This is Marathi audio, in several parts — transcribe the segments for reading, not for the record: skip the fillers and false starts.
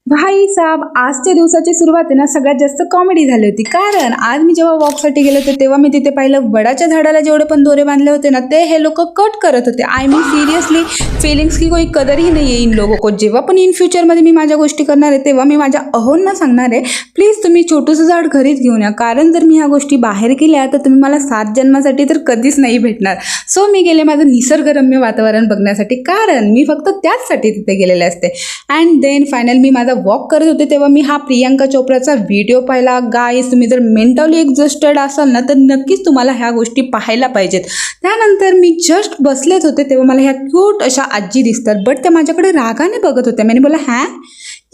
भाई साहब, आजच्या दिवसाची सुरुवात आहे ना सगळ्यात जास्त कॉमेडी झाली होती. कारण आज मी जेव्हा वॉकसाठी गेले होते तेव्हा मी तिथे पाहिलं वडाच्या झाडाला जेवढे पण दोरे बांधले होते ना ते हे लोक कट करत होते. आय मीन सिरियसली फीलिंग्स की कोई कदर ही नाही आहे इन लोगों को. जेव्हा पण इन फ्युचरमध्ये मी माझ्या गोष्टी करणार आहे तेव्हा मी माझ्या अहोंना सांगणार आहे, प्लीज तुम्ही छोटंसं झाड घरीच घेऊन या. कारण जर मी ह्या गोष्टी बाहेर केल्या तर तुम्ही मला 7 जन्मासाठी तर कधीच नाही भेटणार. सो मी गेले माझं निसर्गरम्य वातावरण बघण्यासाठी, कारण मी फक्त त्याचसाठी तिथे गेलेले असते. अँड देन फायनल मी माझा वॉक करत होते तेव्हा मी हा प्रियांका चोप्राचा व्हिडिओ पाहिला. गाईज, तुम्ही जर मेंटली एक्झॉस्टेड असाल ना तर नक्कीच तुम्हाला ह्या गोष्टी पाहायला पाहिजेत. त्यानंतर मी जस्ट बसलेच होते तेव्हा मला ह्या क्यूट अशा आजी दिसतात, बट त्या माझ्याकडे रागाने बघत होत्या. मी बोला हॅ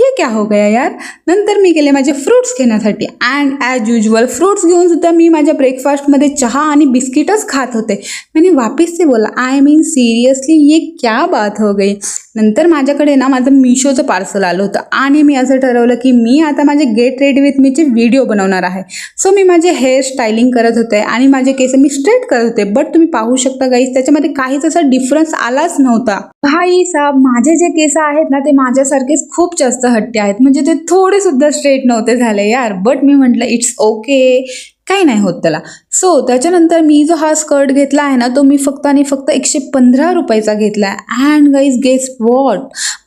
ये क्या हो गया यार. नंतर मी गेले माझे फ्रूट्स घेण्यासाठी अँड ॲज युजल फ्रूट्स घेऊन सुद्धा मी माझ्या ब्रेकफास्टमध्ये चहा आणि बिस्किटच खात होते. मैंने वापस से बोला आय मीन सिरियसली ये क्या बात हो गई. नंतर माझ्याकडे ना माझं मिशोचं पार्सल आलं होतं आणि मी असं ठरवलं की मी आता माझे गेट रेडी विथ मीचे व्हिडिओ बनवणार आहे. सो मी माझे हेअर स्टायलिंग करत होते आणि माझे केस मी स्ट्रेट करत होते. बट तुम्ही पाहू शकता गाईज, त्याच्यामध्ये काहीच असा डिफरन्स आलाच नव्हता. भाई साहब, माझे जे केस आहेत ना ते माझ्यासारखेच खूप जास्त हट्टे आहेत. म्हणजे ते थोडे सुद्धा स्ट्रेट नव्हते झाले यार. बट मी म्हटलं इट्स ओके, काही नाही होत त्याला. सो त्याच्यानंतर मी जो हा स्कर्ट घेतला आहे ना तो मी फक्त आणि फक्त 115 रुपयाचा घेतला आहे. अँड गाईज गेस वॉट,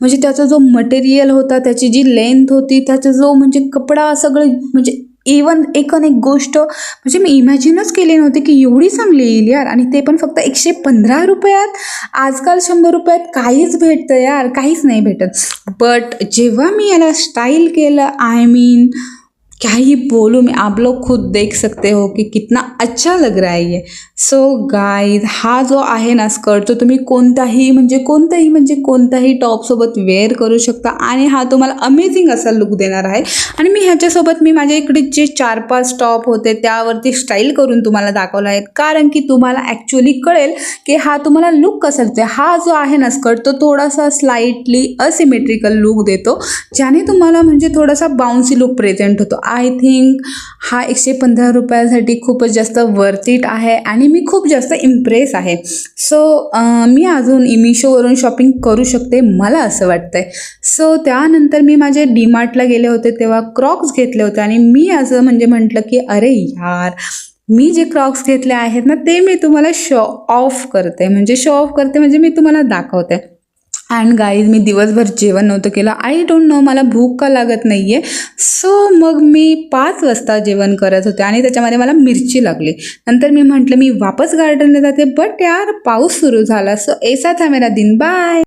म्हणजे त्याचा जो मटेरियल होता, त्याची जी लेंथ होती, त्याचा जो म्हणजे कपडा सगळं, म्हणजे इवन एक गोष्ट म्हणजे मी इमॅजिनच केली नव्हती की एवढी चांगली येईल यार. आणि ते पण फक्त 115 रुपयात. आजकाल 100 रुपयात काहीच भेटतं यार, काहीच नाही भेटत. बट जेव्हा मी याला स्टाईल केलं, आय मीन क्या ही बोलूँ मैं, आप लोग खुद देख सकते हो कि कितना अच्छा लग रहा है ये. सो गाइज, हा जो आहे ना स्कर्ट तो तुम्ही कोणताही टॉपसोबत वेअर करू शकता आणि हा तुम्हाला अमेझिंग असा लुक देणार आहे. आणि मी ह्याच्यासोबत मी माझ्या इकडे जे 4-5 टॉप होते त्यावरती स्टाईल करून तुम्हाला दाखवला आहे, कारण की तुम्हाला ॲक्च्युअली कळेल की हा तुम्हाला लुक कसा देतो. हा जो आहे ना स्कर्ट तो थोडासा स्लाइटली असिमेट्रिकल लुक देतो, ज्याने तुम्हाला म्हणजे थोडासा बाउन्सी लुक प्रेझेंट होतो. आय थिंक हा 115 रुपयासाठी खूपच जास्त वर्थ इट आहे आणि मी खूप जास्त इम्प्रेस आहे. सो मी अजून मिशोवरून शॉपिंग करू शकते, मला असं वाटतंय. सो त्यानंतर मी माझे डीमार्टला गेले होते तेव्हा क्रॉक्स घेतले होते आणि मी असं म्हणजे म्हटलं की अरे यार, मी जे क्रॉक्स घेतले आहेत ना ते मी तुम्हाला शो ऑफ करते म्हणजे मी तुम्हाला दाखवते. अँड गाईज, मी दिवसभर जेवण नव्हतं केलं. आय डोंट नो मला भूक का लागत नाही आहे. सो मग मी 5 वाजता जेवण करत होते आणि त्याच्यामध्ये मला मिरची लागली. नंतर मी म्हटलं मी वापस गार्डनला जाते, बट यार पाऊस सुरू झाला. सो ऐसा था मेरा दिन. बाय.